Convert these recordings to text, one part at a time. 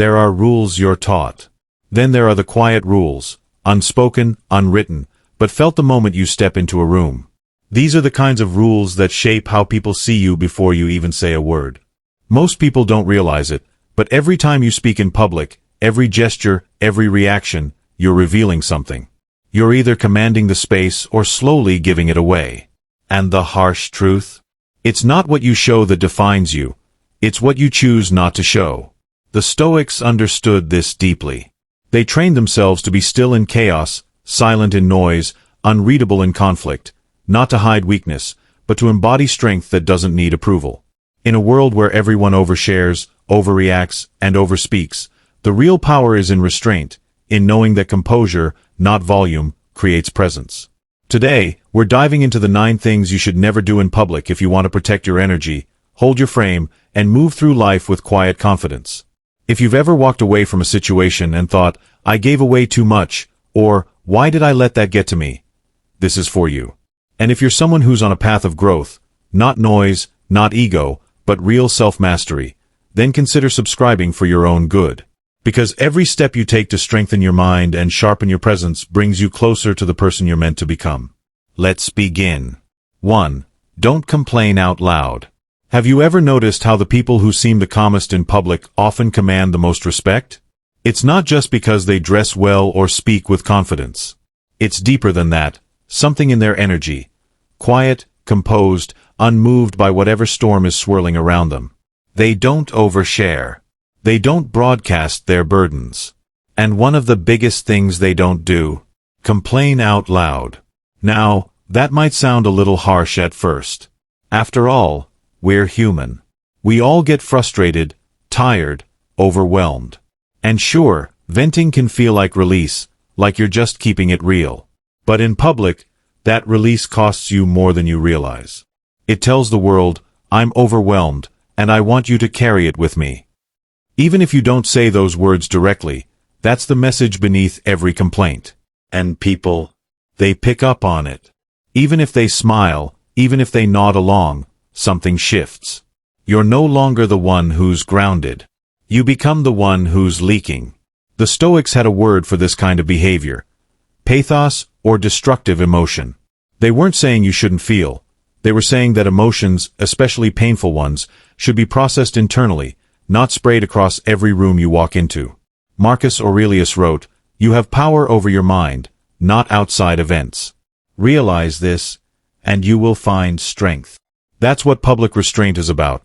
There are rules you're taught. Then there are the quiet rules, unspoken, unwritten, but felt the moment you step into a room. These are the kinds of rules that shape how people see you before you even say a word. Most people don't realize it, but every time you speak in public, every gesture, every reaction, you're revealing something. You're either commanding the space or slowly giving it away. And the harsh truth? It's not what you show that defines you. It's what you choose not to show. The Stoics understood this deeply. They trained themselves to be still in chaos, silent in noise, unreadable in conflict, not to hide weakness, but to embody strength that doesn't need approval. In a world where everyone overshares, overreacts, and overspeaks, the real power is in restraint, in knowing that composure, not volume, creates presence. Today, we're diving into the 9 things you should never do in public if you want to protect your energy, hold your frame, and move through life with quiet confidence. If you've ever walked away from a situation and thought, I gave away too much, or, why did I let that get to me? This is for you. And if you're someone who's on a path of growth, not noise, not ego, but real self-mastery, then consider subscribing for your own good. Because every step you take to strengthen your mind and sharpen your presence brings you closer to the person you're meant to become. Let's begin. 1. Don't complain out loud. Have you ever noticed how the people who seem the calmest in public often command the most respect? It's not just because they dress well or speak with confidence. It's deeper than that, something in their energy. Quiet, composed, unmoved by whatever storm is swirling around them. They don't overshare. They don't broadcast their burdens. And one of the biggest things they don't do, complain out loud. Now, that might sound a little harsh at first. After all, we're human. We all get frustrated, tired, overwhelmed. And sure, venting can feel like release, like you're just keeping it real. But in public, that release costs you more than you realize. It tells the world, I'm overwhelmed, and I want you to carry it with me. Even if you don't say those words directly, that's the message beneath every complaint. And people, they pick up on it. Even if they smile, even if they nod along, something shifts. You're no longer the one who's grounded. You become the one who's leaking. The Stoics had a word for this kind of behavior. Pathos, or destructive emotion. They weren't saying you shouldn't feel. They were saying that emotions, especially painful ones, should be processed internally, not sprayed across every room you walk into. Marcus Aurelius wrote, "You have power over your mind, not outside events. Realize this, and you will find strength." That's what public restraint is about.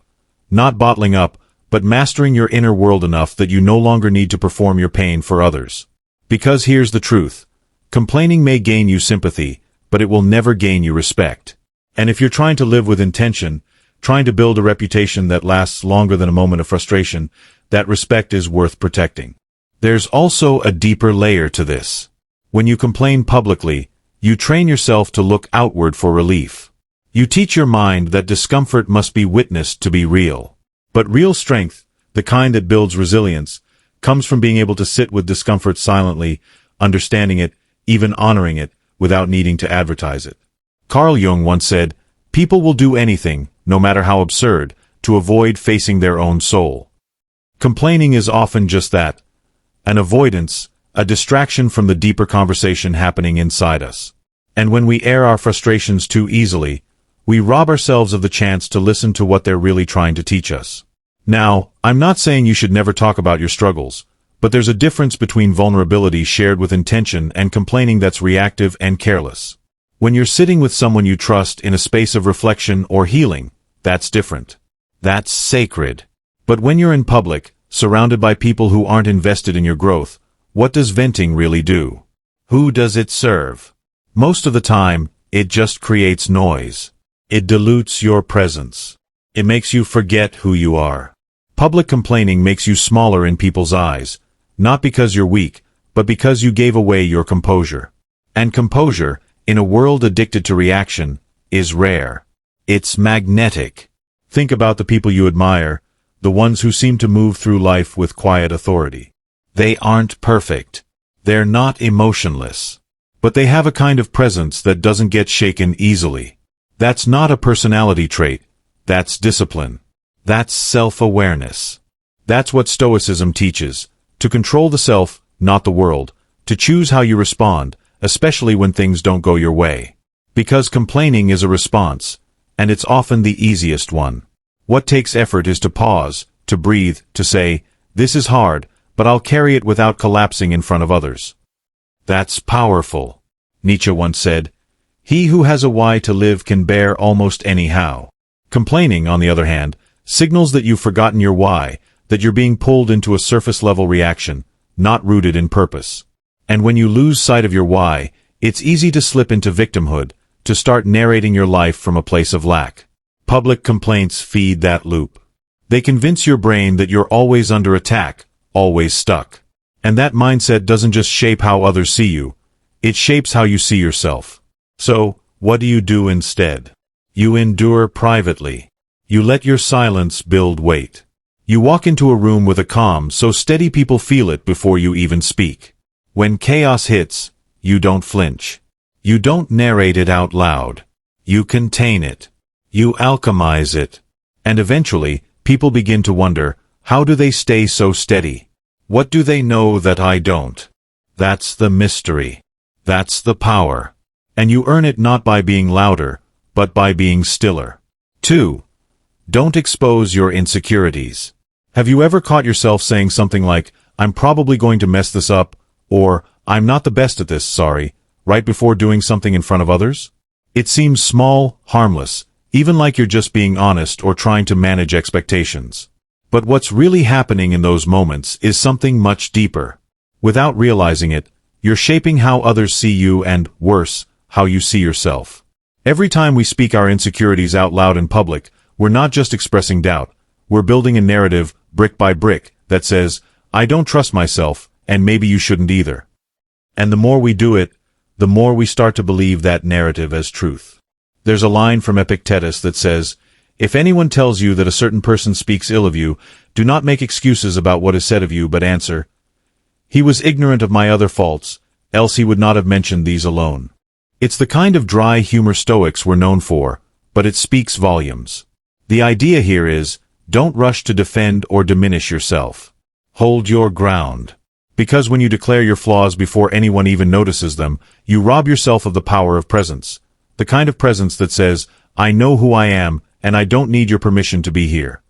Not bottling up, but mastering your inner world enough that you no longer need to perform your pain for others. Because here's the truth. Complaining may gain you sympathy, but it will never gain you respect. And if you're trying to live with intention, trying to build a reputation that lasts longer than a moment of frustration, that respect is worth protecting. There's also a deeper layer to this. When you complain publicly, you train yourself to look outward for relief. You teach your mind that discomfort must be witnessed to be real. But real strength, the kind that builds resilience, comes from being able to sit with discomfort silently, understanding it, even honoring it, without needing to advertise it. Carl Jung once said, "People will do anything, no matter how absurd, to avoid facing their own soul." Complaining is often just that, an avoidance, a distraction from the deeper conversation happening inside us. And when we air our frustrations too easily, we rob ourselves of the chance to listen to what they're really trying to teach us. Now, I'm not saying you should never talk about your struggles, but there's a difference between vulnerability shared with intention and complaining that's reactive and careless. When you're sitting with someone you trust in a space of reflection or healing, that's different. That's sacred. But when you're in public, surrounded by people who aren't invested in your growth, what does venting really do? Who does it serve? Most of the time, it just creates noise. It dilutes your presence. It makes you forget who you are. Public complaining makes you smaller in people's eyes, not because you're weak, but because you gave away your composure. And composure, in a world addicted to reaction, is rare. It's magnetic. Think about the people you admire, the ones who seem to move through life with quiet authority. They aren't perfect. They're not emotionless. But they have a kind of presence that doesn't get shaken easily. That's not a personality trait. That's discipline. That's self-awareness. That's what Stoicism teaches: to control the self, not the world, to choose how you respond, especially when things don't go your way. Because complaining is a response, and it's often the easiest one. What takes effort is to pause, to breathe, to say, "This is hard, but I'll carry it without collapsing in front of others." That's powerful. Nietzsche once said, "He who has a why to live can bear almost any how." Complaining, on the other hand, signals that you've forgotten your why, that you're being pulled into a surface-level reaction, not rooted in purpose. And when you lose sight of your why, it's easy to slip into victimhood, to start narrating your life from a place of lack. Public complaints feed that loop. They convince your brain that you're always under attack, always stuck. And that mindset doesn't just shape how others see you, it shapes how you see yourself. So, what do you do instead? You endure privately. You let your silence build weight. You walk into a room with a calm so steady people feel it before you even speak. When chaos hits, you don't flinch. You don't narrate it out loud. You contain it. You alchemize it. And eventually, people begin to wonder, how do they stay so steady? What do they know that I don't? That's the mystery. That's the power. And you earn it not by being louder, but by being stiller. 2. Don't expose your insecurities. Have you ever caught yourself saying something like, "I'm probably going to mess this up," or "I'm not the best at this, sorry," right before doing something in front of others? It seems small, harmless, even like you're just being honest or trying to manage expectations. But what's really happening in those moments is something much deeper. Without realizing it, you're shaping how others see you and, worse, how you see yourself. Every time we speak our insecurities out loud in public, we're not just expressing doubt, we're building a narrative, brick by brick, that says, "I don't trust myself, and maybe you shouldn't either." And the more we do it, the more we start to believe that narrative as truth. There's a line from Epictetus that says, "If anyone tells you that a certain person speaks ill of you, do not make excuses about what is said of you, but answer, 'He was ignorant of my other faults, else he would not have mentioned these alone.'" It's the kind of dry humor Stoics were known for, but it speaks volumes. The idea here is, don't rush to defend or diminish yourself. Hold your ground. Because when you declare your flaws before anyone even notices them, you rob yourself of the power of presence. The kind of presence that says, "I know who I am, and I don't need your permission to be here."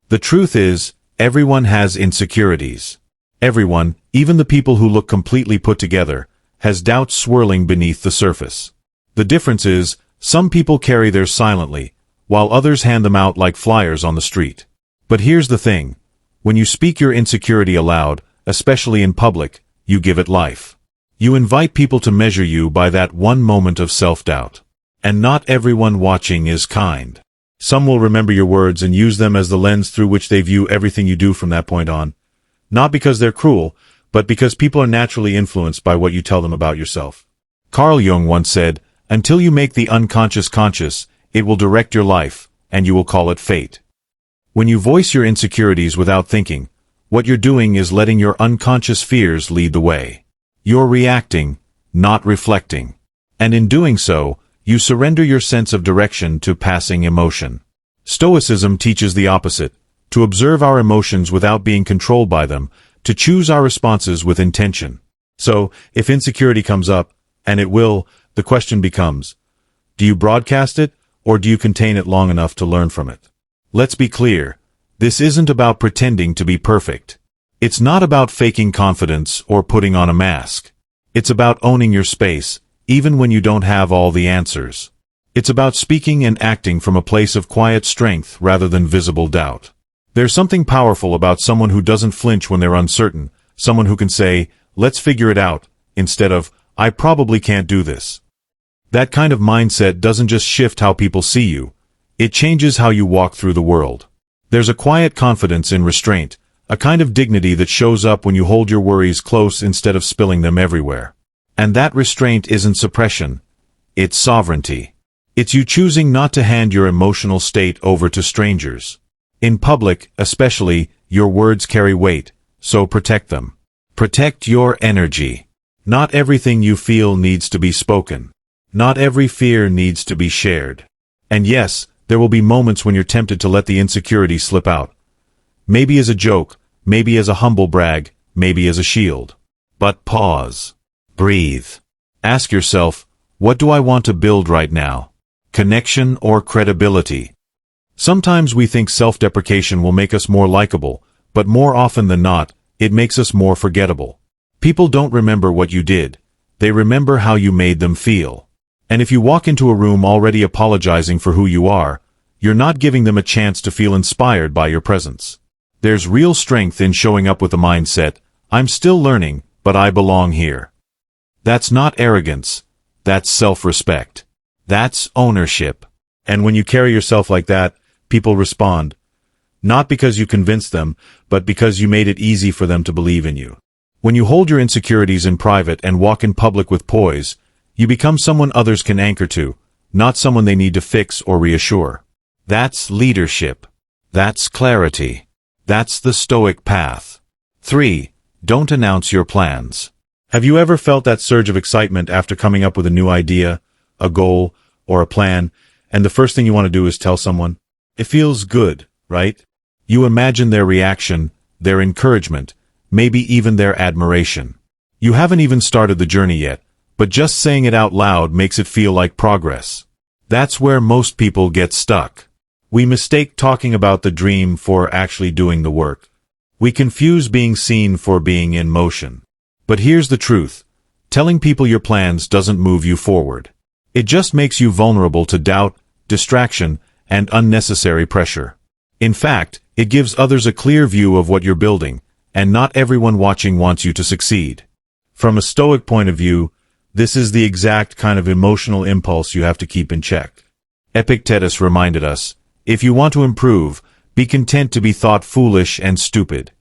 The truth is, everyone has insecurities. Everyone, even the people who look completely put together, has doubts swirling beneath the surface. The difference is, some people carry theirs silently, while others hand them out like flyers on the street. But here's the thing. When you speak your insecurity aloud, especially in public, you give it life. You invite people to measure you by that one moment of self-doubt. And not everyone watching is kind. Some will remember your words and use them as the lens through which they view everything you do from that point on. Not because they're cruel, but because people are naturally influenced by what you tell them about yourself. Carl Jung once said, "Until you make the unconscious conscious, it will direct your life, and you will call it fate." When you voice your insecurities without thinking, what you're doing is letting your unconscious fears lead the way. You're reacting, not reflecting. And in doing so, you surrender your sense of direction to passing emotion. Stoicism teaches the opposite, to observe our emotions without being controlled by them, to choose our responses with intention. So, if insecurity comes up, and it will, the question becomes, do you broadcast it, or do you contain it long enough to learn from it? Let's be clear, this isn't about pretending to be perfect. It's not about faking confidence or putting on a mask. It's about owning your space, even when you don't have all the answers. It's about speaking and acting from a place of quiet strength rather than visible doubt. There's something powerful about someone who doesn't flinch when they're uncertain, someone who can say, "Let's figure it out," instead of, "I probably can't do this." That kind of mindset doesn't just shift how people see you, it changes how you walk through the world. There's a quiet confidence in restraint, a kind of dignity that shows up when you hold your worries close instead of spilling them everywhere. And that restraint isn't suppression, it's sovereignty. It's you choosing not to hand your emotional state over to strangers. In public, especially, your words carry weight, so protect them. Protect your energy. Not everything you feel needs to be spoken. Not every fear needs to be shared. And yes, there will be moments when you're tempted to let the insecurity slip out. Maybe as a joke, maybe as a humble brag, maybe as a shield. But pause. Breathe. Ask yourself, what do I want to build right now? Connection or credibility? Sometimes we think self-deprecation will make us more likable, but more often than not, it makes us more forgettable. People don't remember what you did. They remember how you made them feel. And if you walk into a room already apologizing for who you are, you're not giving them a chance to feel inspired by your presence. There's real strength in showing up with the mindset, I'm still learning, but I belong here. That's not arrogance. That's self-respect. That's ownership. And when you carry yourself like that, people respond. Not because you convinced them, but because you made it easy for them to believe in you. When you hold your insecurities in private and walk in public with poise, you become someone others can anchor to, not someone they need to fix or reassure. That's leadership. That's clarity. That's the Stoic path. 3. Don't announce your plans. Have you ever felt that surge of excitement after coming up with a new idea, a goal, or a plan, and the first thing you want to do is tell someone? It feels good, right? You imagine their reaction, their encouragement, maybe even their admiration. You haven't even started the journey yet, but just saying it out loud makes it feel like progress. That's where most people get stuck. We mistake talking about the dream for actually doing the work. We confuse being seen for being in motion. But here's the truth. Telling people your plans doesn't move you forward. It just makes you vulnerable to doubt, distraction, and unnecessary pressure. In fact, it gives others a clear view of what you're building, and not everyone watching wants you to succeed. From a Stoic point of view, this is the exact kind of emotional impulse you have to keep in check. Epictetus reminded us, if you want to improve, be content to be thought foolish and stupid.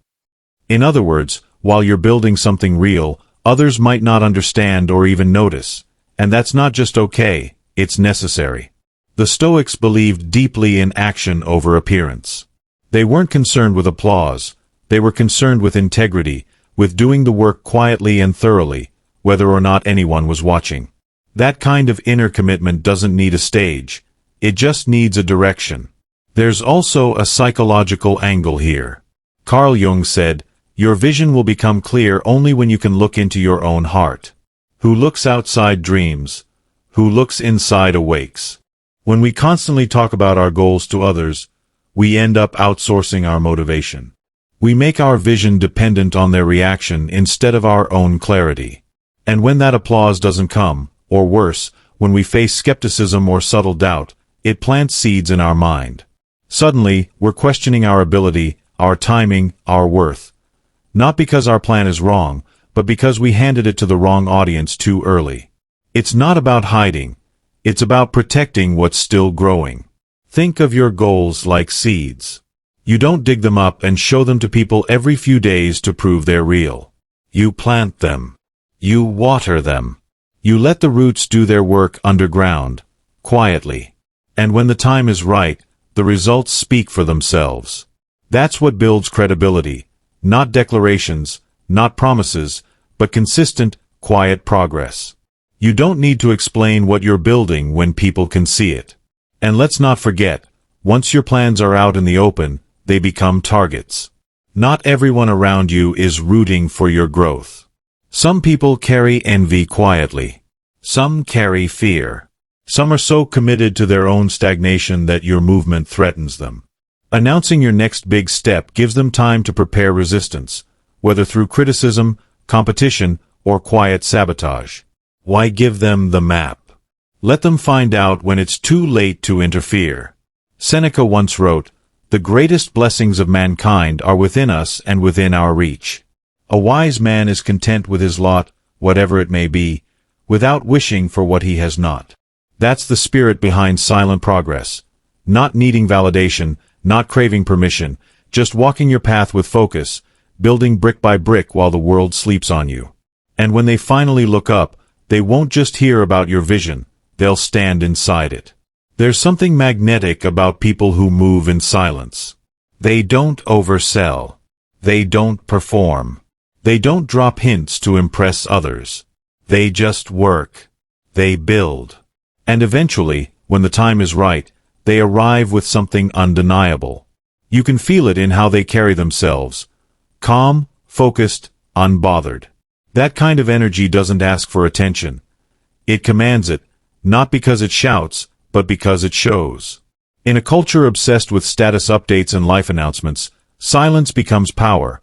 In other words, while you're building something real, others might not understand or even notice. And that's not just okay, it's necessary. The Stoics believed deeply in action over appearance. They weren't concerned with applause. They were concerned with integrity, with doing the work quietly and thoroughly, whether or not anyone was watching. That kind of inner commitment doesn't need a stage. It just needs a direction. There's also a psychological angle here. Carl Jung said, your vision will become clear only when you can look into your own heart. Who looks outside dreams. Who looks inside awakes. When we constantly talk about our goals to others, we end up outsourcing our motivation. We make our vision dependent on their reaction instead of our own clarity. And when that applause doesn't come, or worse, when we face skepticism or subtle doubt, it plants seeds in our mind. Suddenly, we're questioning our ability, our timing, our worth. Not because our plan is wrong, but because we handed it to the wrong audience too early. It's not about hiding. It's about protecting what's still growing. Think of your goals like seeds. You don't dig them up and show them to people every few days to prove they're real. You plant them. You water them. You let the roots do their work underground, quietly. And when the time is right, the results speak for themselves. That's what builds credibility. Not declarations, not promises, but consistent, quiet progress. You don't need to explain what you're building when people can see it. And let's not forget, once your plans are out in the open, they become targets. Not everyone around you is rooting for your growth. Some people carry envy quietly. Some carry fear. Some are so committed to their own stagnation that your movement threatens them. Announcing your next big step gives them time to prepare resistance, whether through criticism, competition, or quiet sabotage. Why give them the map? Let them find out when it's too late to interfere. Seneca once wrote, "The greatest blessings of mankind are within us and within our reach. A wise man is content with his lot, whatever it may be, without wishing for what he has not." That's the spirit behind silent progress. Not needing validation, not craving permission, just walking your path with focus, building brick by brick while the world sleeps on you. And when they finally look up, they won't just hear about your vision, they'll stand inside it. There's something magnetic about people who move in silence. They don't oversell. They don't perform. They don't drop hints to impress others. They just work. They build. And eventually, when the time is right, they arrive with something undeniable. You can feel it in how they carry themselves. Calm, focused, unbothered. That kind of energy doesn't ask for attention. It commands it, not because it shouts, but because it shows. In a culture obsessed with status updates and life announcements, silence becomes power.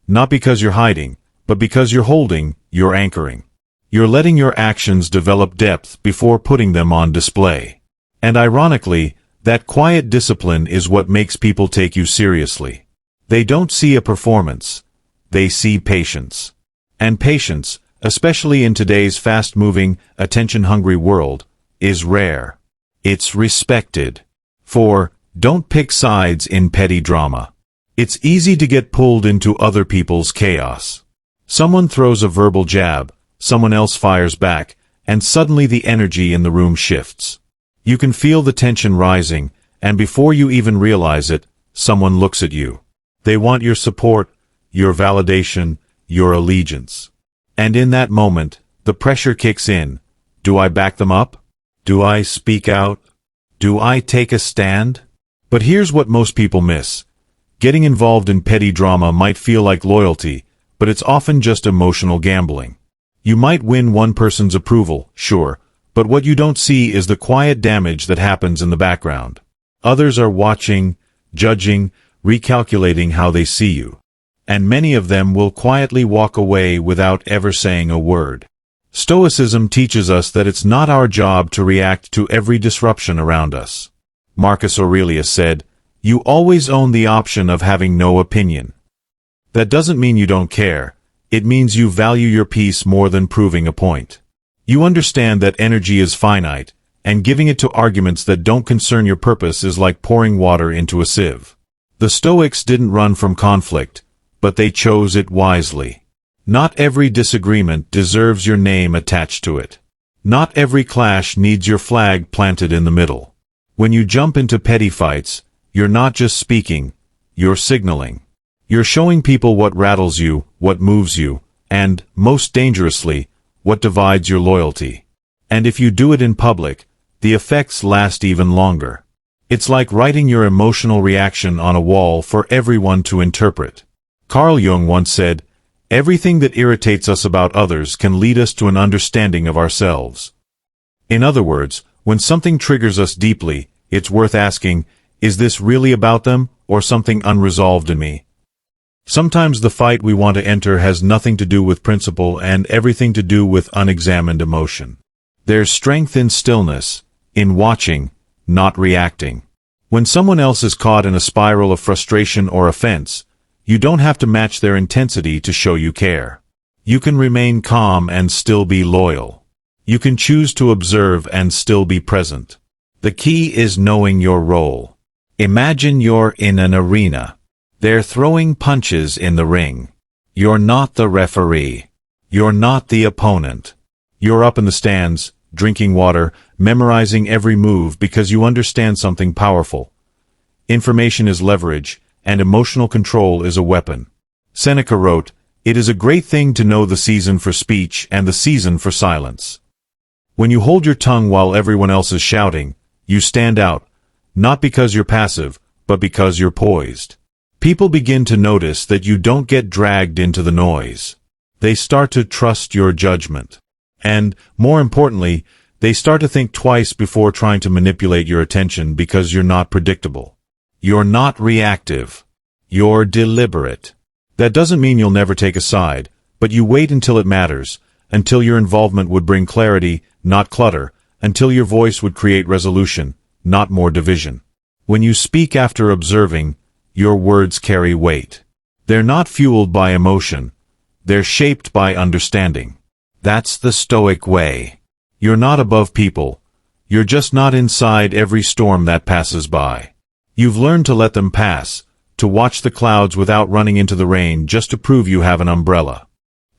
Not because you're hiding, but because you're holding, you're anchoring. You're letting your actions develop depth before putting them on display. And ironically, that quiet discipline is what makes people take you seriously. They don't see a performance. They see patience. And patience, especially in today's fast-moving, attention-hungry world, is rare. It's respected. For, don't pick sides in petty drama. It's easy to get pulled into other people's chaos. Someone throws a verbal jab, someone else fires back, and suddenly the energy in the room shifts. You can feel the tension rising, and before you even realize it, someone looks at you. They want your support, your validation, your allegiance. And in that moment, the pressure kicks in. Do I back them up? Do I speak out? Do I take a stand? But here's what most people miss. Getting involved in petty drama might feel like loyalty, but it's often just emotional gambling. You might win one person's approval, sure, but what you don't see is the quiet damage that happens in the background. Others are watching, judging, recalculating how they see you. And many of them will quietly walk away without ever saying a word. Stoicism teaches us that it's not our job to react to every disruption around us. Marcus Aurelius said, "You always own the option of having no opinion." That doesn't mean you don't care. It means you value your peace more than proving a point. You understand that energy is finite, and giving it to arguments that don't concern your purpose is like pouring water into a sieve. The Stoics didn't run from conflict, but they chose it wisely. Not every disagreement deserves your name attached to it. Not every clash needs your flag planted in the middle. When you jump into petty fights, you're not just speaking, you're signaling. You're showing people what rattles you, what moves you, and, most dangerously, what divides your loyalty. And if you do it in public, the effects last even longer. It's like writing your emotional reaction on a wall for everyone to interpret. Carl Jung once said, "Everything that irritates us about others can lead us to an understanding of ourselves." In other words, when something triggers us deeply, it's worth asking, is this really about them, or something unresolved in me? Sometimes the fight we want to enter has nothing to do with principle and everything to do with unexamined emotion. There's strength in stillness, in watching, not reacting. When someone else is caught in a spiral of frustration or offense, you don't have to match their intensity to show you care. You can remain calm and still be loyal. You can choose to observe and still be present. The key is knowing your role. Imagine you're in an arena. They're throwing punches in the ring. You're not the referee. You're not the opponent. You're up in the stands, drinking water, memorizing every move because you understand something powerful. Information is leverage, and emotional control is a weapon. Seneca wrote, "It is a great thing to know the season for speech and the season for silence." When you hold your tongue while everyone else is shouting, you stand out, not because you're passive, but because you're poised. People begin to notice that you don't get dragged into the noise. They start to trust your judgment. And, more importantly, they start to think twice before trying to manipulate your attention because you're not predictable. You're not reactive. You're deliberate. That doesn't mean you'll never take a side, but you wait until it matters, until your involvement would bring clarity, not clutter, until your voice would create resolution, not more division. When you speak after observing, your words carry weight. They're not fueled by emotion. They're shaped by understanding. That's the Stoic way. You're not above people. You're just not inside every storm that passes by. You've learned to let them pass, to watch the clouds without running into the rain just to prove you have an umbrella.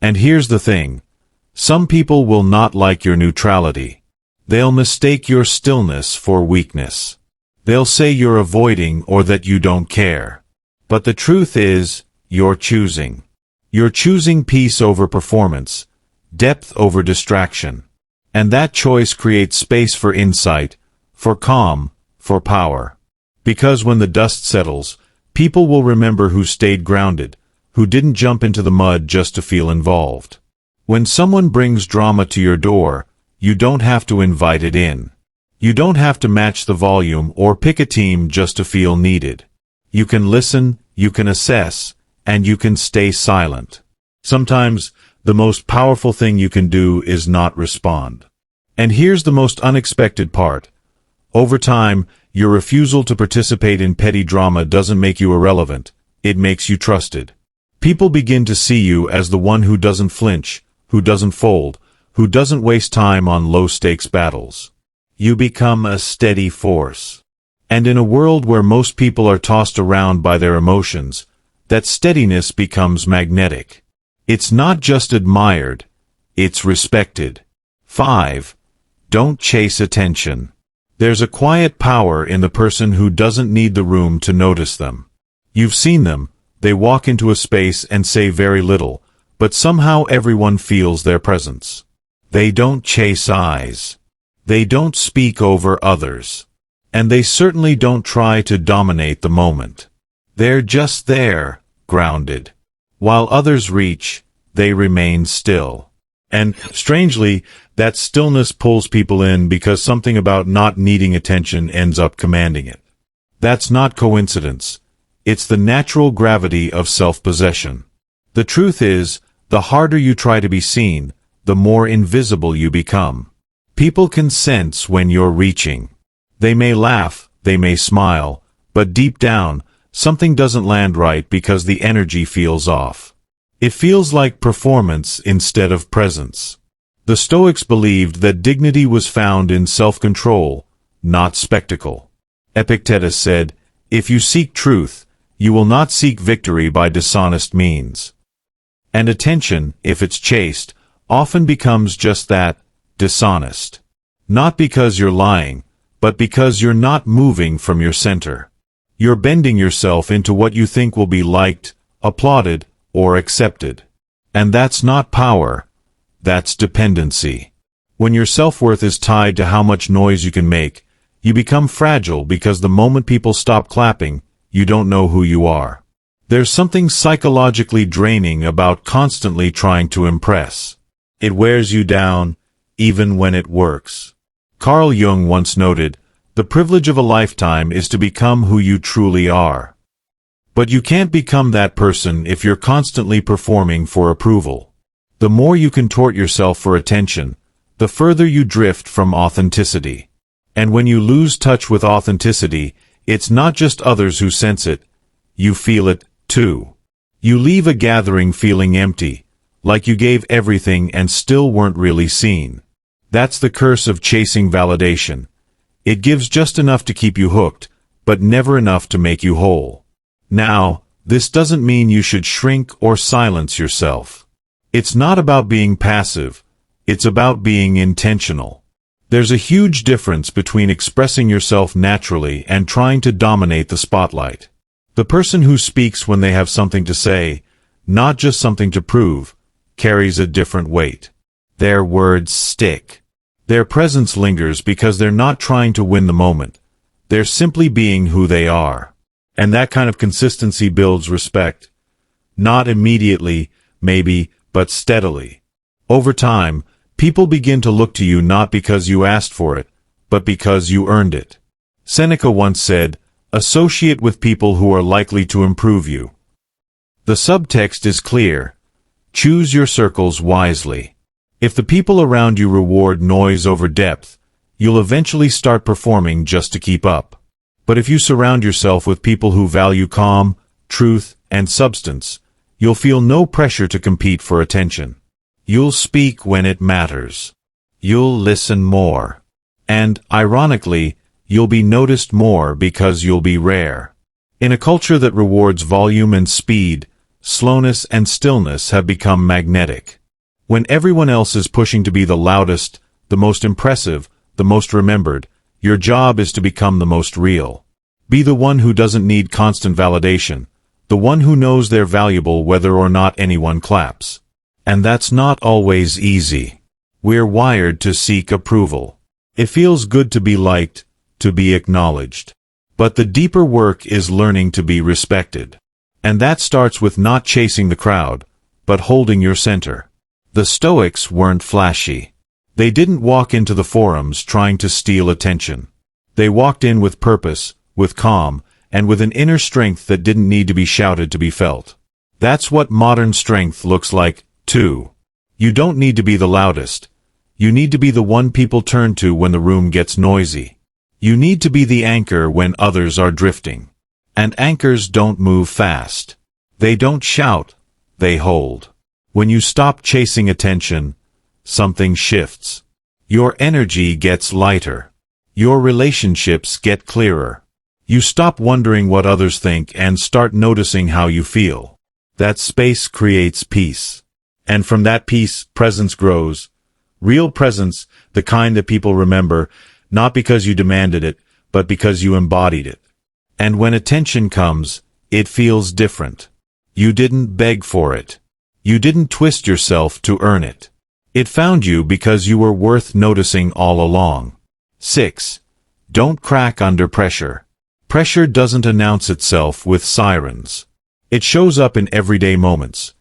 And here's the thing. Some people will not like your neutrality. They'll mistake your stillness for weakness. They'll say you're avoiding or that you don't care. But the truth is, you're choosing. You're choosing peace over performance, depth over distraction. And that choice creates space for insight, for calm, for power. Because when the dust settles, People will remember who stayed grounded, who didn't jump into the mud just to feel involved. When someone brings drama to your door, you don't have to invite it in. You don't have to match the volume or pick a team just to feel needed. You can listen, you can assess, and you can stay silent. Sometimes, the most powerful thing you can do is not respond. And here's the most unexpected part. Over time, your refusal to participate in petty drama doesn't make you irrelevant, it makes you trusted. People begin to see you as the one who doesn't flinch, who doesn't fold, who doesn't waste time on low-stakes battles. You become a steady force. And in a world where most people are tossed around by their emotions, that steadiness becomes magnetic. It's not just admired, it's respected. 5. Don't chase attention. There's a quiet power in the person who doesn't need the room to notice them. You've seen them, they walk into a space and say very little, but somehow everyone feels their presence. They don't chase eyes. They don't speak over others. And they certainly don't try to dominate the moment. They're just there, grounded. While others reach, they remain still. And, strangely, that stillness pulls people in because something about not needing attention ends up commanding it. That's not coincidence. It's the natural gravity of self-possession. The truth is, the harder you try to be seen, the more invisible you become. People can sense when you're reaching. They may laugh, they may smile, but deep down, something doesn't land right because the energy feels off. It feels like performance instead of presence. The Stoics believed that dignity was found in self-control, not spectacle. Epictetus said, "If you seek truth, you will not seek victory by dishonest means." And attention, if it's chaste, often becomes just that, dishonest. Not because you're lying, but because you're not moving from your center. You're bending yourself into what you think will be liked, applauded, or accepted. And that's not power, that's dependency. When your self-worth is tied to how much noise you can make, you become fragile because the moment people stop clapping, you don't know who you are. There's something psychologically draining about constantly trying to impress. It wears you down, even when it works. Carl Jung once noted, "The privilege of a lifetime is to become who you truly are." But you can't become that person if you're constantly performing for approval. The more you contort yourself for attention, the further you drift from authenticity. And when you lose touch with authenticity, it's not just others who sense it, you feel it, too. You leave a gathering feeling empty, like you gave everything and still weren't really seen. That's the curse of chasing validation. It gives just enough to keep you hooked, but never enough to make you whole. Now, this doesn't mean you should shrink or silence yourself. It's not about being passive, it's about being intentional. There's a huge difference between expressing yourself naturally and trying to dominate the spotlight. The person who speaks when they have something to say, not just something to prove, carries a different weight. Their words stick. Their presence lingers because they're not trying to win the moment. They're simply being who they are. And that kind of consistency builds respect. Not immediately, maybe, but steadily. Over time, people begin to look to you not because you asked for it, but because you earned it. Seneca once said, "Associate with people who are likely to improve you." The subtext is clear. Choose your circles wisely. If the people around you reward noise over depth, you'll eventually start performing just to keep up. But if you surround yourself with people who value calm, truth, and substance, you'll feel no pressure to compete for attention. You'll speak when it matters. You'll listen more. And, ironically, you'll be noticed more because you'll be rare. In a culture that rewards volume and speed, slowness and stillness have become magnetic. When everyone else is pushing to be the loudest, the most impressive, the most remembered, your job is to become the most real. Be the one who doesn't need constant validation, the one who knows they're valuable whether or not anyone claps. And that's not always easy. We're wired to seek approval. It feels good to be liked, to be acknowledged. But the deeper work is learning to be respected. And that starts with not chasing the crowd, but holding your center. The Stoics weren't flashy. They didn't walk into the forums trying to steal attention. They walked in with purpose, with calm, and with an inner strength that didn't need to be shouted to be felt. That's what modern strength looks like, too. You don't need to be the loudest. You need to be the one people turn to when the room gets noisy. You need to be the anchor when others are drifting. And anchors don't move fast. They don't shout, they hold. When you stop chasing attention, something shifts. Your energy gets lighter. Your relationships get clearer. You stop wondering what others think and start noticing how you feel. That space creates peace. And from that peace, presence grows. Real presence, the kind that people remember, not because you demanded it, but because you embodied it. And when attention comes, it feels different. You didn't beg for it. You didn't twist yourself to earn it. It found you because you were worth noticing all along. 6. Don't crack under pressure. Pressure doesn't announce itself with sirens. It shows up in everyday moments.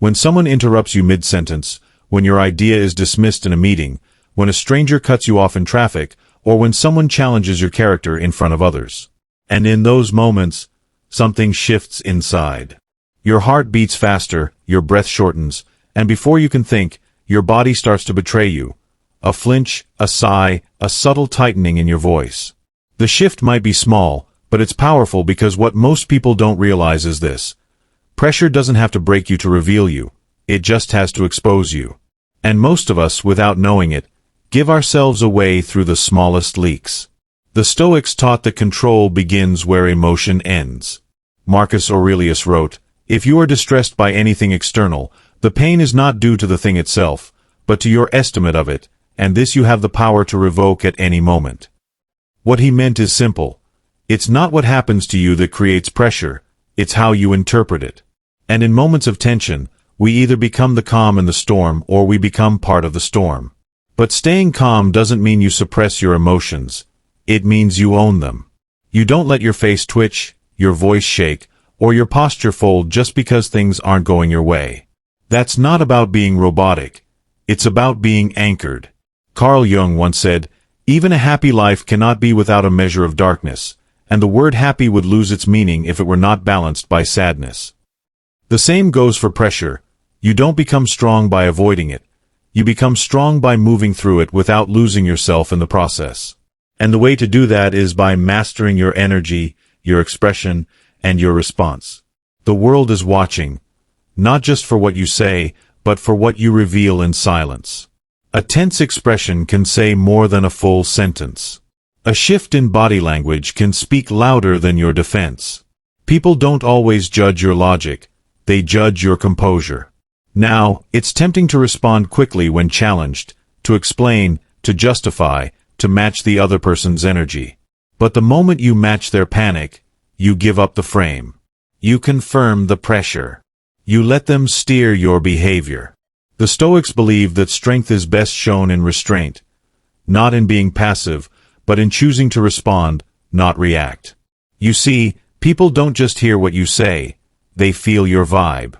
When someone interrupts you mid-sentence, when your idea is dismissed in a meeting, when a stranger cuts you off in traffic, or when someone challenges your character in front of others. And in those moments, something shifts inside. Your heart beats faster, your breath shortens, and before you can think, your body starts to betray you. A flinch, a sigh, a subtle tightening in your voice. The shift might be small, but it's powerful because what most people don't realize is this. Pressure doesn't have to break you to reveal you. It just has to expose you. And most of us, without knowing it, give ourselves away through the smallest leaks. The Stoics taught that control begins where emotion ends. Marcus Aurelius wrote, "If you are distressed by anything external, the pain is not due to the thing itself, but to your estimate of it, and this you have the power to revoke at any moment." What he meant is simple. It's not what happens to you that creates pressure, it's how you interpret it. And in moments of tension, we either become the calm in the storm or we become part of the storm. But staying calm doesn't mean you suppress your emotions. It means you own them. You don't let your face twitch, your voice shake, or your posture fold just because things aren't going your way. That's not about being robotic. It's about being anchored. Carl Jung once said, "Even a happy life cannot be without a measure of darkness, and the word happy would lose its meaning if it were not balanced by sadness." The same goes for pressure. You don't become strong by avoiding it. You become strong by moving through it without losing yourself in the process. And the way to do that is by mastering your energy, your expression, and your response. The world is watching, not just for what you say, but for what you reveal in silence. A tense expression can say more than a full sentence. A shift in body language can speak louder than your defense. People don't always judge your logic, they judge your composure. Now, it's tempting to respond quickly when challenged, to explain, to justify, to match the other person's energy. But the moment you match their panic, you give up the frame. You confirm the pressure. You let them steer your behavior. The Stoics believe that strength is best shown in restraint, not in being passive, but in choosing to respond, not react. You see, people don't just hear what you say, they feel your vibe.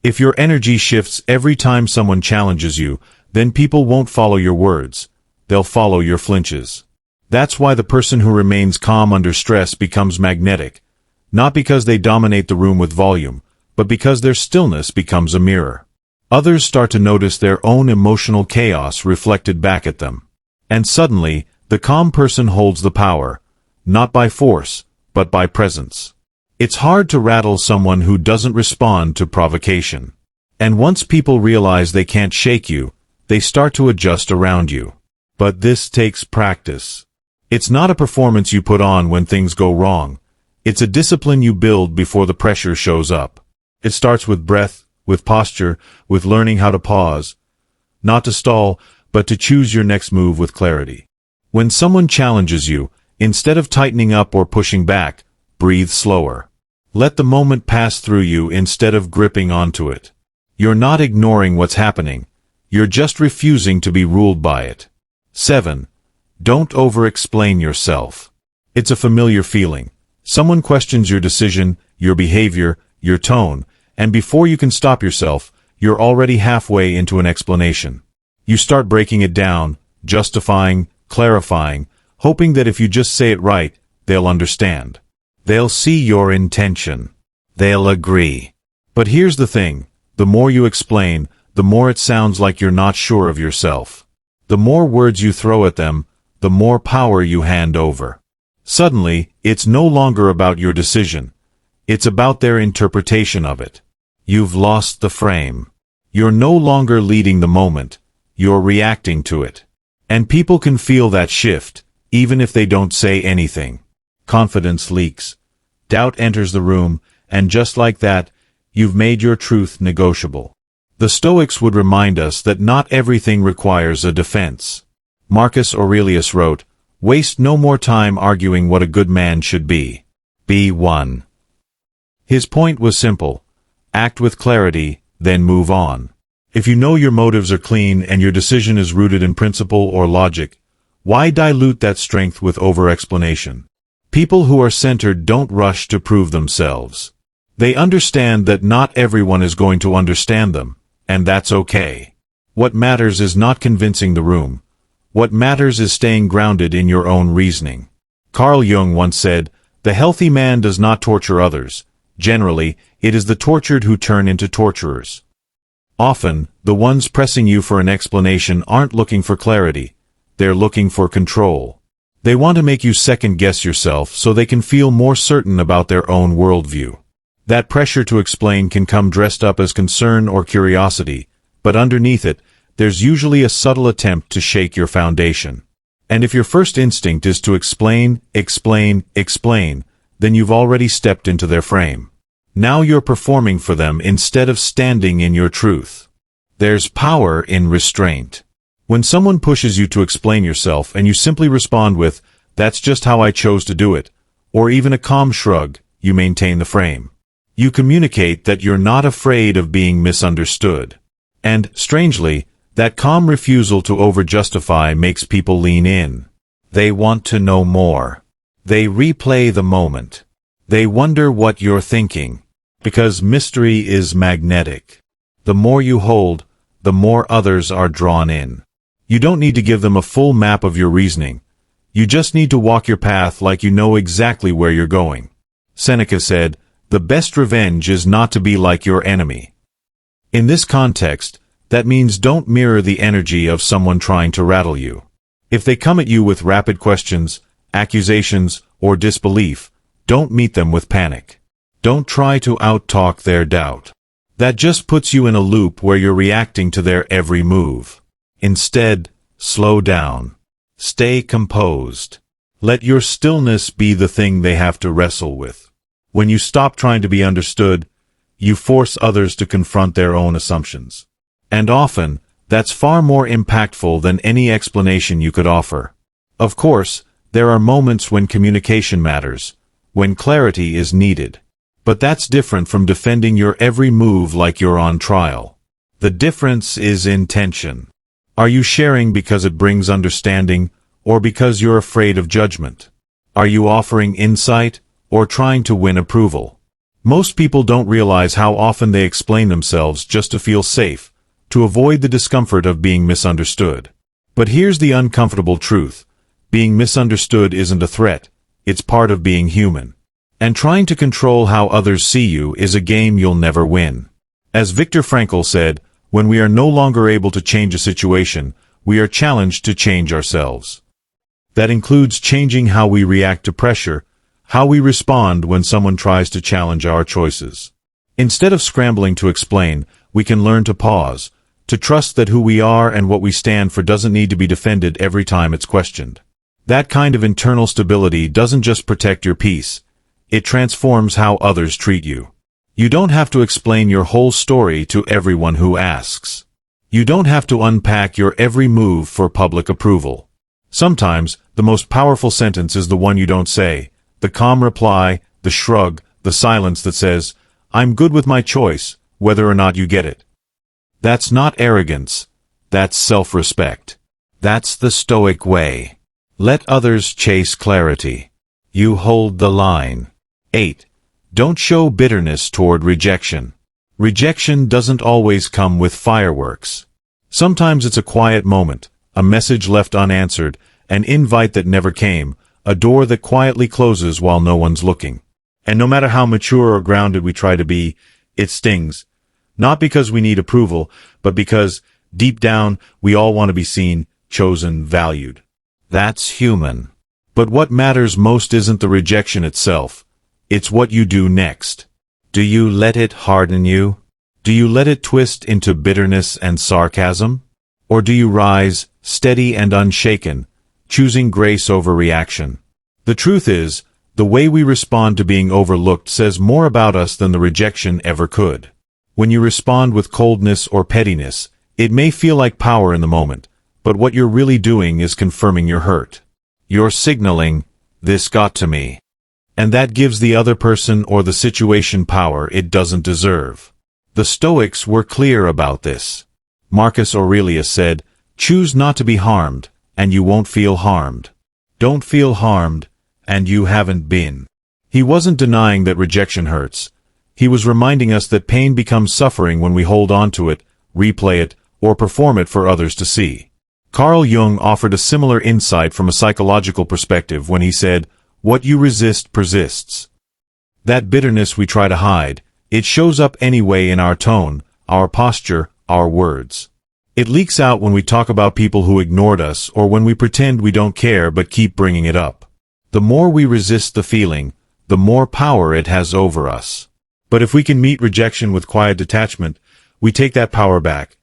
If your energy shifts every time someone challenges you, then people won't follow your words, they'll follow your flinches. That's why the person who remains calm under stress becomes magnetic, not because they dominate the room with volume, but because their stillness becomes a mirror. Others start to notice their own emotional chaos reflected back at them. And suddenly, the calm person holds the power, not by force, but by presence. It's hard to rattle someone who doesn't respond to provocation. And once people realize they can't shake you, they start to adjust around you. But this takes practice. It's not a performance you put on when things go wrong. It's a discipline you build before the pressure shows up. It starts with breath, with posture, with learning how to pause. Not to stall, but to choose your next move with clarity. When someone challenges you, instead of tightening up or pushing back, breathe slower. Let the moment pass through you instead of gripping onto it. You're not ignoring what's happening. You're just refusing to be ruled by it. 7. Don't over-explain yourself. It's a familiar feeling. Someone questions your decision, your behavior, your tone, and before you can stop yourself, you're already halfway into an explanation. You start breaking it down, justifying, clarifying, hoping that if you just say it right, they'll understand. They'll see your intention. They'll agree. But here's the thing, the more you explain, the more it sounds like you're not sure of yourself. The more words you throw at them, the more power you hand over. Suddenly, it's no longer about your decision. It's about their interpretation of it. You've lost the frame. You're no longer leading the moment. You're reacting to it. And people can feel that shift, even if they don't say anything. Confidence leaks. Doubt enters the room, and just like that, you've made your truth negotiable. The Stoics would remind us that not everything requires a defense. Marcus Aurelius wrote, "Waste no more time arguing what a good man should be. Be one." His point was simple. Act with clarity, then move on. If you know your motives are clean and your decision is rooted in principle or logic, why dilute that strength with over-explanation? People who are centered don't rush to prove themselves. They understand that not everyone is going to understand them, and that's okay. What matters is not convincing the room. What matters is staying grounded in your own reasoning. Carl Jung once said, "The healthy man does not torture others. Generally, it is the tortured who turn into torturers." Often, the ones pressing you for an explanation aren't looking for clarity. They're looking for control. They want to make you second-guess yourself so they can feel more certain about their own worldview. That pressure to explain can come dressed up as concern or curiosity, but underneath it, there's usually a subtle attempt to shake your foundation. And if your first instinct is to explain, then you've already stepped into their frame. Now you're performing for them instead of standing in your truth. There's power in restraint. When someone pushes you to explain yourself and you simply respond with, "That's just how I chose to do it," or even a calm shrug, you maintain the frame. You communicate that you're not afraid of being misunderstood. And, strangely, that calm refusal to over-justify makes people lean in. They want to know more. They replay the moment. They wonder what you're thinking. Because mystery is magnetic. The more you hold, the more others are drawn in. You don't need to give them a full map of your reasoning. You just need to walk your path like you know exactly where you're going. Seneca said, "The best revenge is not to be like your enemy." In this context, that means don't mirror the energy of someone trying to rattle you. If they come at you with rapid questions, accusations, or disbelief, don't meet them with panic. Don't try to out-talk their doubt. That just puts you in a loop where you're reacting to their every move. Instead, slow down. Stay composed. Let your stillness be the thing they have to wrestle with. When you stop trying to be understood, you force others to confront their own assumptions. And often, that's far more impactful than any explanation you could offer. Of course, there are moments when communication matters, when clarity is needed. But that's different from defending your every move like you're on trial. The difference is intention. Are you sharing because it brings understanding, or because you're afraid of judgment? Are you offering insight, or trying to win approval? Most people don't realize how often they explain themselves just to feel safe, to avoid the discomfort of being misunderstood. But here's the uncomfortable truth. Being misunderstood isn't a threat. It's part of being human. And trying to control how others see you is a game you'll never win. As Viktor Frankl said, when we are no longer able to change a situation, we are challenged to change ourselves. That includes changing how we react to pressure, how we respond when someone tries to challenge our choices. Instead of scrambling to explain, we can learn to pause, to trust that who we are and what we stand for doesn't need to be defended every time it's questioned. That kind of internal stability doesn't just protect your peace, it transforms how others treat you. You don't have to explain your whole story to everyone who asks. You don't have to unpack your every move for public approval. Sometimes, the most powerful sentence is the one you don't say, the calm reply, the shrug, the silence that says, "I'm good with my choice, whether or not you get it." That's not arrogance. That's self-respect. That's the Stoic way. Let others chase clarity. You hold the line. 8. Don't show bitterness toward rejection. Rejection doesn't always come with fireworks. Sometimes it's a quiet moment, a message left unanswered, an invite that never came, a door that quietly closes while no one's looking. And no matter how mature or grounded we try to be, it stings. Not because we need approval, but because, deep down, we all want to be seen, chosen, valued. That's human. But what matters most isn't the rejection itself. It's what you do next. Do you let it harden you? Do you let it twist into bitterness and sarcasm? Or do you rise, steady and unshaken, choosing grace over reaction? The truth is, the way we respond to being overlooked says more about us than the rejection ever could. When you respond with coldness or pettiness, it may feel like power in the moment, but what you're really doing is confirming your hurt. You're signaling, "This got to me." And that gives the other person or the situation power it doesn't deserve. The Stoics were clear about this. Marcus Aurelius said, "Choose not to be harmed, and you won't feel harmed. Don't feel harmed, and you haven't been." He wasn't denying that rejection hurts. He was reminding us that pain becomes suffering when we hold on to it, replay it, or perform it for others to see. Carl Jung offered a similar insight from a psychological perspective when he said, "What you resist persists." That bitterness we try to hide, it shows up anyway in our tone, our posture, our words. It leaks out when we talk about people who ignored us or when we pretend we don't care but keep bringing it up. The more we resist the feeling, the more power it has over us. But if we can meet rejection with quiet detachment, we take that power back.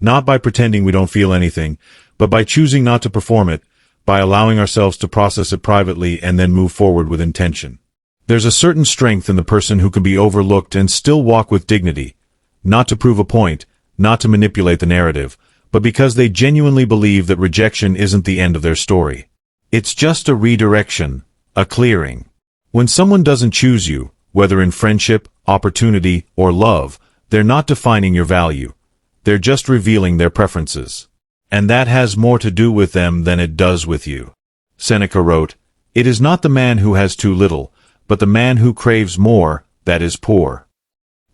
Not by pretending we don't feel anything, but by choosing not to perform it, by allowing ourselves to process it privately and then move forward with intention. There's a certain strength in the person who can be overlooked and still walk with dignity, not to prove a point, not to manipulate the narrative, but because they genuinely believe that rejection isn't the end of their story. It's just a redirection, a clearing. When someone doesn't choose you, whether in friendship, opportunity, or love, they're not defining your value. They're just revealing their preferences. And that has more to do with them than it does with you. Seneca wrote, "It is not the man who has too little, but the man who craves more, that is poor."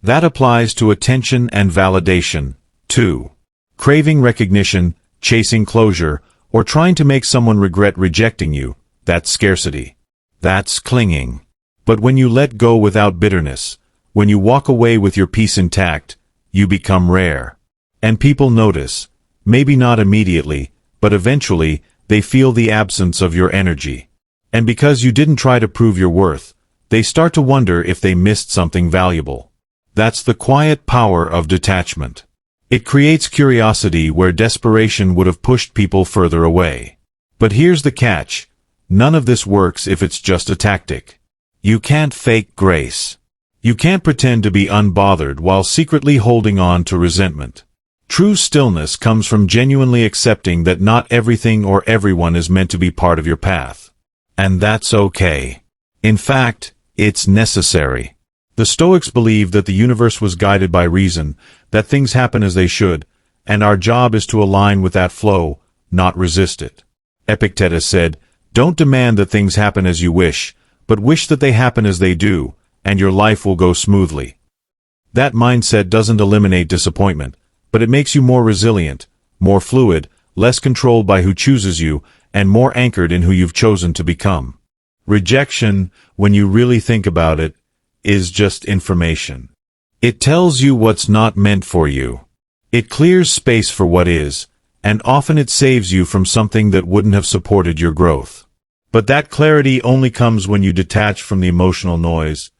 That applies to attention and validation, too. Craving recognition, chasing closure, or trying to make someone regret rejecting you, that's scarcity. That's clinging. But when you let go without bitterness, when you walk away with your peace intact, you become rare. And people notice. Maybe not immediately, but eventually, they feel the absence of your energy. And because you didn't try to prove your worth, they start to wonder if they missed something valuable. That's the quiet power of detachment. It creates curiosity where desperation would have pushed people further away. But here's the catch. None of this works if it's just a tactic. You can't fake grace. You can't pretend to be unbothered while secretly holding on to resentment. True stillness comes from genuinely accepting that not everything or everyone is meant to be part of your path. And that's okay. In fact, it's necessary. The Stoics believed that the universe was guided by reason, that things happen as they should, and our job is to align with that flow, not resist it. Epictetus said, "Don't demand that things happen as you wish, but wish that they happen as they do, and your life will go smoothly." That mindset doesn't eliminate disappointment, but it makes you more resilient, more fluid, less controlled by who chooses you, and more anchored in who you've chosen to become. Rejection, when you really think about it, is just information. It tells you what's not meant for you. It clears space for what is, and often it saves you from something that wouldn't have supported your growth. But that clarity only comes when you detach from the emotional noise,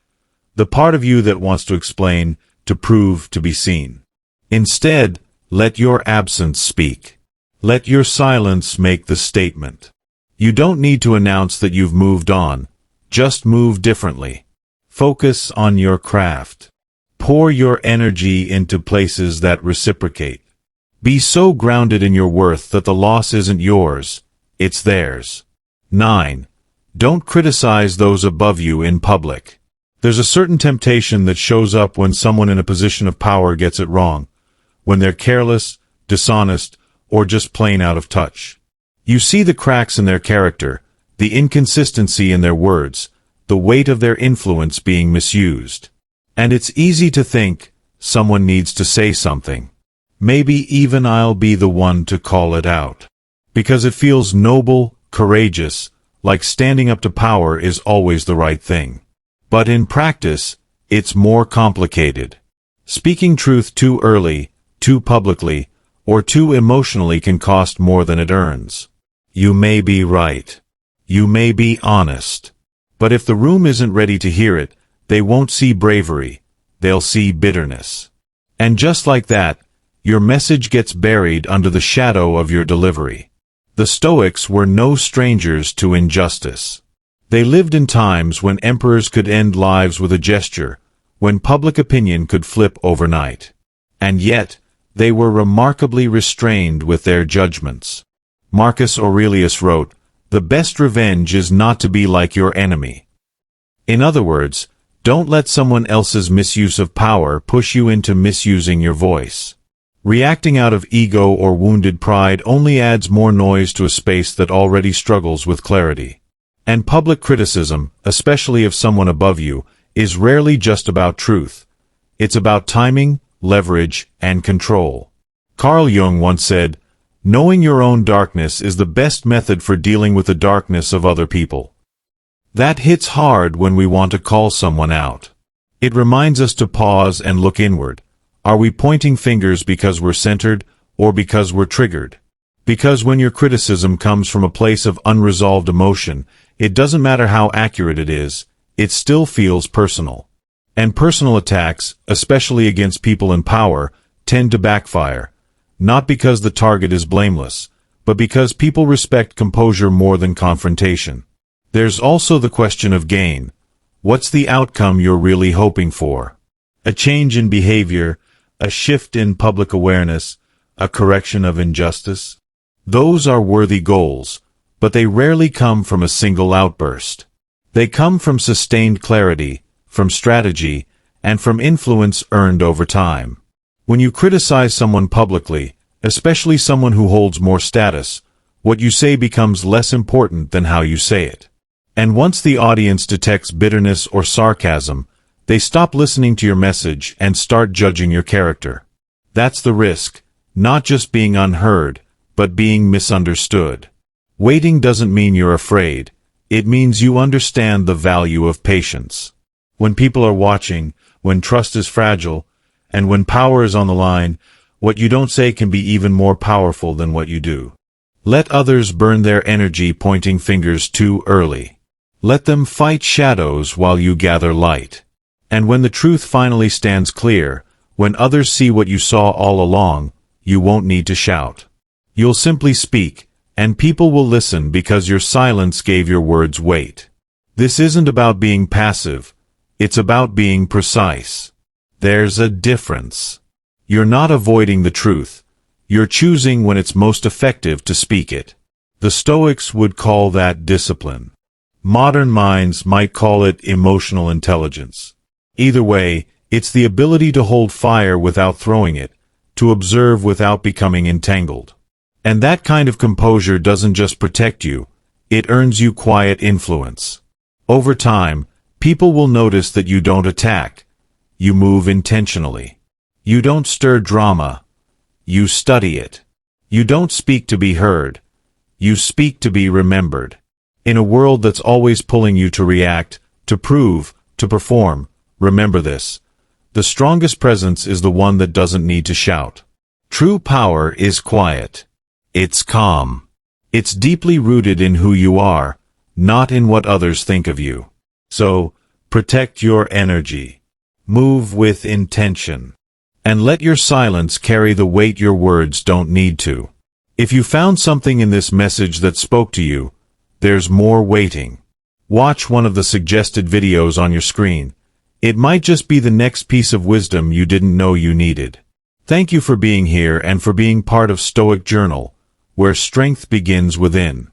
the part of you that wants to explain, to prove, to be seen. Instead, let your absence speak. Let your silence make the statement. You don't need to announce that you've moved on. Just move differently. Focus on your craft. Pour your energy into places that reciprocate. Be so grounded in your worth that the loss isn't yours, it's theirs. 9. Don't criticize those above you in public. There's a certain temptation that shows up when someone in a position of power gets it wrong, when they're careless, dishonest, or just plain out of touch. You see the cracks in their character, the inconsistency in their words, the weight of their influence being misused. And it's easy to think, someone needs to say something. Maybe even I'll be the one to call it out. Because it feels noble, courageous, like standing up to power is always the right thing. But in practice, it's more complicated. Speaking truth too early, too publicly, or too emotionally can cost more than it earns. You may be right. You may be honest. But if the room isn't ready to hear it, they won't see bravery. They'll see bitterness. And just like that, your message gets buried under the shadow of your delivery. The Stoics were no strangers to injustice. They lived in times when emperors could end lives with a gesture, when public opinion could flip overnight. And yet, they were remarkably restrained with their judgments. Marcus Aurelius wrote, "The best revenge is not to be like your enemy." In other words, don't let someone else's misuse of power push you into misusing your voice. Reacting out of ego or wounded pride only adds more noise to a space that already struggles with clarity. And public criticism, especially of someone above you, is rarely just about truth. It's about timing, leverage, and control. Carl Jung once said, "Knowing your own darkness is the best method for dealing with the darkness of other people." That hits hard when we want to call someone out. It reminds us to pause and look inward. Are we pointing fingers because we're centered, or because we're triggered? Because when your criticism comes from a place of unresolved emotion, it doesn't matter how accurate it is, it still feels personal. And personal attacks, especially against people in power, tend to backfire, not because the target is blameless, but because people respect composure more than confrontation. There's also the question of gain. What's the outcome you're really hoping for? A change in behavior, a shift in public awareness, a correction of injustice? Those are worthy goals, but they rarely come from a single outburst. They come from sustained clarity, from strategy, and from influence earned over time. When you criticize someone publicly, especially someone who holds more status, what you say becomes less important than how you say it. And once the audience detects bitterness or sarcasm, they stop listening to your message and start judging your character. That's the risk, not just being unheard, but being misunderstood. Waiting doesn't mean you're afraid. It means you understand the value of patience. When people are watching, when trust is fragile, and when power is on the line, what you don't say can be even more powerful than what you do. Let others burn their energy pointing fingers too early. Let them fight shadows while you gather light. And when the truth finally stands clear, when others see what you saw all along, you won't need to shout. You'll simply speak, and people will listen because your silence gave your words weight. This isn't about being passive, it's about being precise. There's a difference. You're not avoiding the truth, you're choosing when it's most effective to speak it. The Stoics would call that discipline. Modern minds might call it emotional intelligence. Either way, it's the ability to hold fire without throwing it, to observe without becoming entangled. And that kind of composure doesn't just protect you, it earns you quiet influence. Over time, people will notice that you don't attack. You move intentionally. You don't stir drama. You study it. You don't speak to be heard. You speak to be remembered. In a world that's always pulling you to react, to prove, to perform, remember this. The strongest presence is the one that doesn't need to shout. True power is quiet. It's calm. It's deeply rooted in who you are, not in what others think of you. So, protect your energy. Move with intention. And let your silence carry the weight your words don't need to. If you found something in this message that spoke to you, there's more waiting. Watch one of the suggested videos on your screen. It might just be the next piece of wisdom you didn't know you needed. Thank you for being here and for being part of Stoic Journal, where strength begins within.